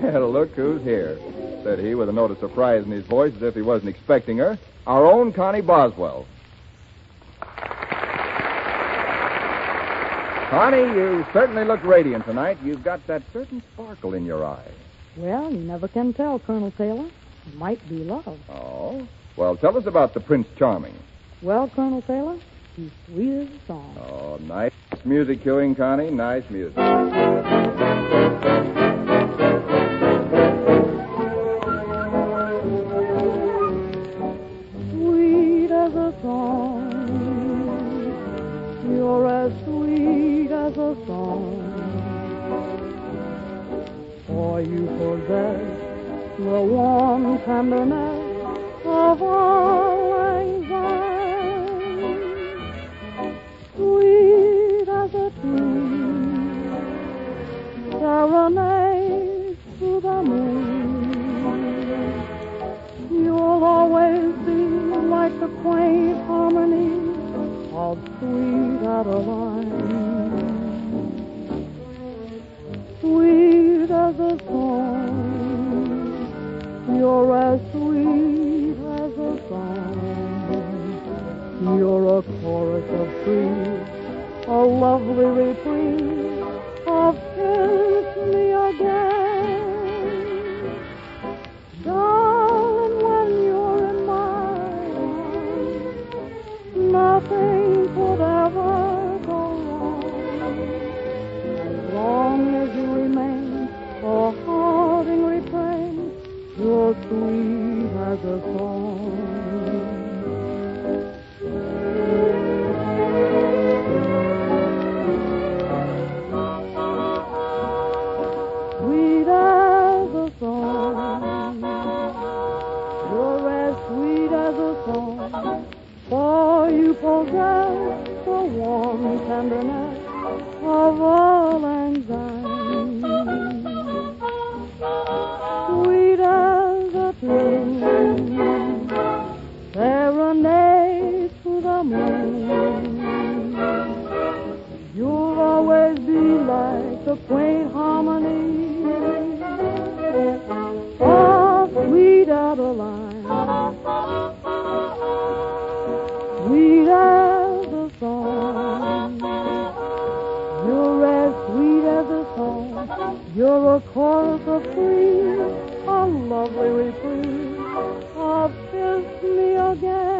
Well, look who's here, said he with a note of surprise in his voice as if he wasn't expecting her. Our own Connie Boswell. Connie, you certainly look radiant tonight. You've got that certain sparkle in your eye. Well, you never can tell, Colonel Taylor. It might be love. Oh? Well, tell us about the Prince Charming. Well, Colonel Taylor, he's sweet as a song. Oh, nice music cueing, Connie. Nice music. Sweet as a song. You're as sweet as a song. For you possess the warm tenderness of all anxiety. Sweet as a tune, serenade to the moon. You'll always be like the quaint harmony of sweet Adeline. Sweet as a song, you're as sweet as a song. You're a chorus of trees, a lovely reprieve of kiss me again. Darling, when you're in my arms, nothing could ever go wrong. As long as you remain a haunting refrain, you're sweet as a song. Sweet as a song. You're as sweet as a song. For you possess the warm tenderness of all anxiety. Sweet as a tune, serenade to the moon. You'll always be like the quaint harmony of sweet Adeline. Sweet as a song. You're as sweet as a song. You're a chorus of trees, a lovely reprieve of kiss me again.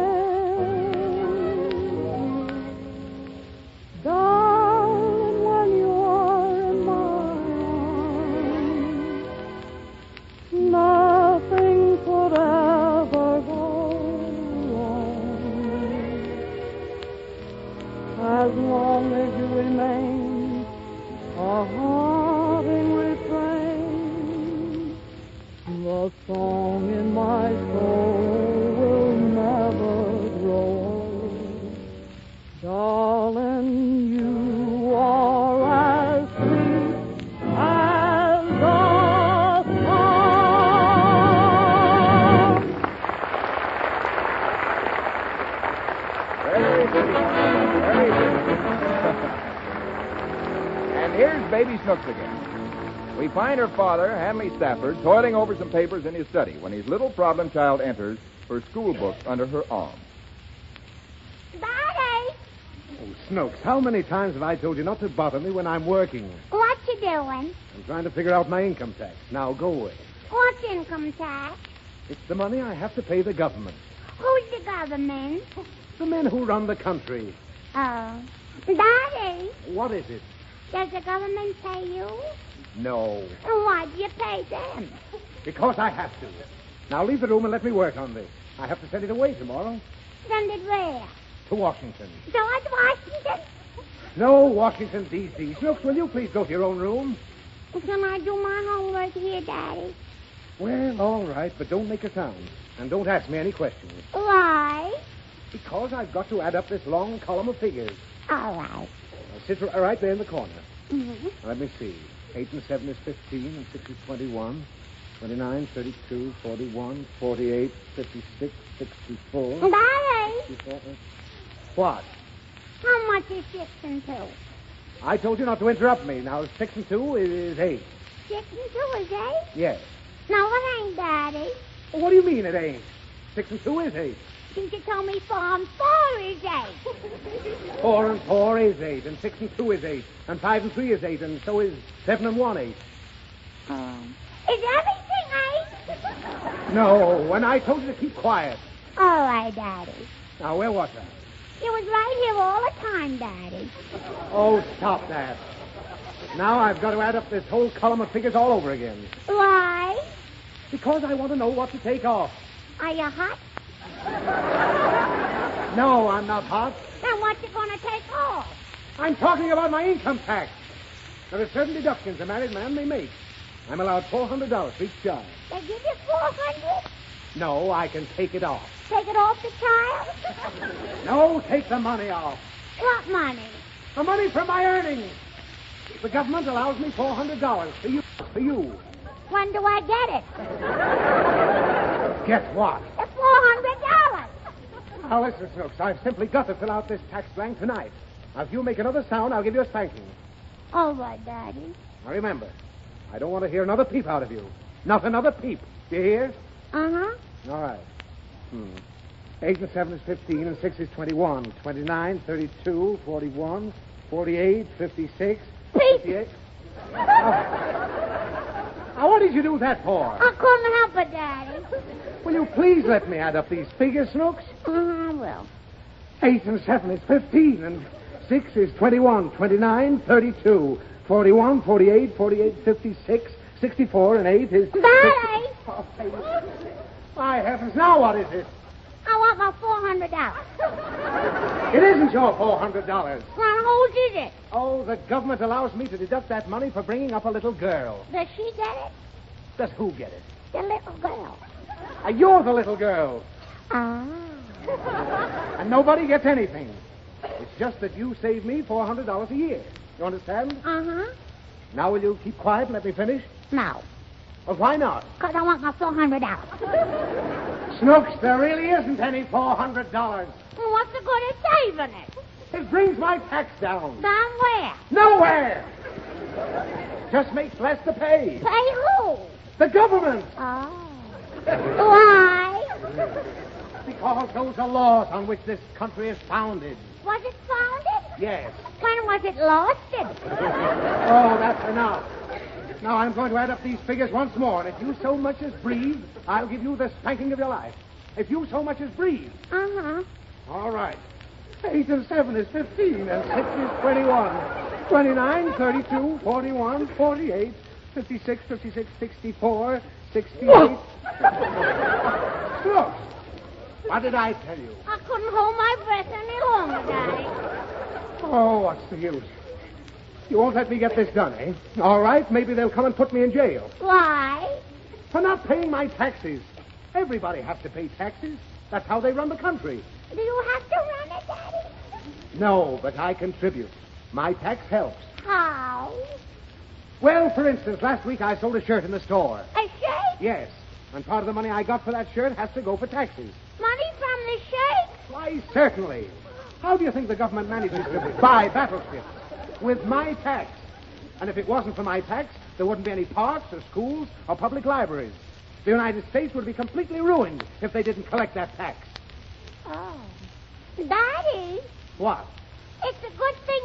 Darling, when you're in my arms, nothing could ever go wrong. As long as you remain a haunting refrain, the song in my soul will never grow old. Darling, you are as sweet as a song. Very good. Very good. And here's Baby Snooks again. We find her father, Hanley Stafford, toiling over some papers in his study when his little problem child enters, her school books under her arm. Daddy! Oh, Snooks, how many times have I told you not to bother me when I'm working? What you doing? I'm trying to figure out my income tax. Now, go away. What's income tax? It's the money I have to pay the government. Who's the government? The men who run the country. Oh. Daddy, What is it? does the government pay you? No. Why do you pay them? Because I have to. Now, leave the room and let me work on this. I have to send it away tomorrow. Send it where? To Washington. George Washington? No, Washington, D.C. Snooks, will you please go to your own room? Can I do my homework here, Daddy? Well, all right, but don't make a sound. And don't ask me any questions. Why? Because I've got to add up this long column of figures. All right. Now, sit right there in the corner. Mm-hmm. Now, let me see. 8 and 7 is 15, and 6 is 21. 29, 32, 41, 48, 56, 64. Daddy, 64. What? how much is 6 and 2? I told you not to interrupt me. Now, 6 and 2 is 8. 6 and 2 is 8? Yes. No, it ain't, Daddy. Well, what do you mean it ain't? 6 and 2 is 8. Since you told me 4 and 4 is 8. 4 and 4 is 8, and 6 and 2 is 8, and 5 and 3 is 8, and so is 7 and 1 8. Is everything 8? No, and I told you to keep quiet. All right, Daddy. Now, where was I? You was right here all the time, Daddy. Oh, stop that. Now I've got to add up this whole column of figures all over again. Why? Because I want to know what to take off. Are you hot? No, I'm not hot. Then what you gonna take off? I'm talking about my income tax. There are certain deductions a married man may make. I'm allowed $400 for each child. They give you 400? No, I can take it off. Take it off the child? No, take the money off. What money? The money from my earnings. The government allows me $400 for you. For you. When do I get it? Guess what? The $400. Now, listen, Snooks. I've simply got to fill out this tax blank tonight. Now, if you make another sound, I'll give you a spanking. All right, Daddy. Now, remember, I don't want to hear another peep out of you. Not another peep. Do you hear? Uh-huh. All right. 8 and 7 is 15, and 6 is 21. 29, 32, 41, 48, 56, Peep. 58. Now, what did you do that for? I couldn't help it, Daddy. Will you please let me add up these figures, Snooks? I will. 8 and 7 is 15, and 6 is 21, 29, 32, 41, 48, 48, 56, 64, and 8 is... Daddy! Oh, my heavens, now what is it? I want my $400. It isn't your $400. Well, whose is it? Oh, the government allows me to deduct that money for bringing up a little girl. Does she get it? Does who get it? The little girl. You're the little girl. Ah. And nobody gets anything. It's just that you save me $400 a year. You understand? Uh-huh. Now will you keep quiet and let me finish? No. Well, why not? Because I want my $400. Snooks, there really isn't any $400. Well, what's the good of saving it? It brings my tax down. Down where? Nowhere. Just makes less to pay. Pay who? The government. Oh. Why? Because those are laws on which this country is founded. Was it founded? Yes. When was it lost? Oh, that's enough. Now I'm going to add up these figures once more, and if you so much as breathe, I'll give you the spanking of your life. If you so much as breathe. Uh-huh. All right. 8 and 7 is 15, and 6 is 21. 29, 32, 41, 48, 56, 56, 64, 68. Look, what did I tell you? I couldn't hold my breath any longer, Daddy. Oh, what's the use? You won't let me get this done, eh? All right, maybe they'll come and put me in jail. Why? For not paying my taxes. Everybody has to pay taxes. That's how they run the country. Do you have to run it, Daddy? No, but I contribute. My tax helps. How? Well, for instance, last week I sold a shirt in the store. A shirt? Yes, and part of the money I got for that shirt has to go for taxes. Money from the shirt? Why, certainly. How do you think the government manages to buy battleships? With my tax. And if it wasn't for my tax, there wouldn't be any parks or schools or public libraries. The United States would be completely ruined if they didn't collect that tax. Oh. Daddy, What? it's a good thing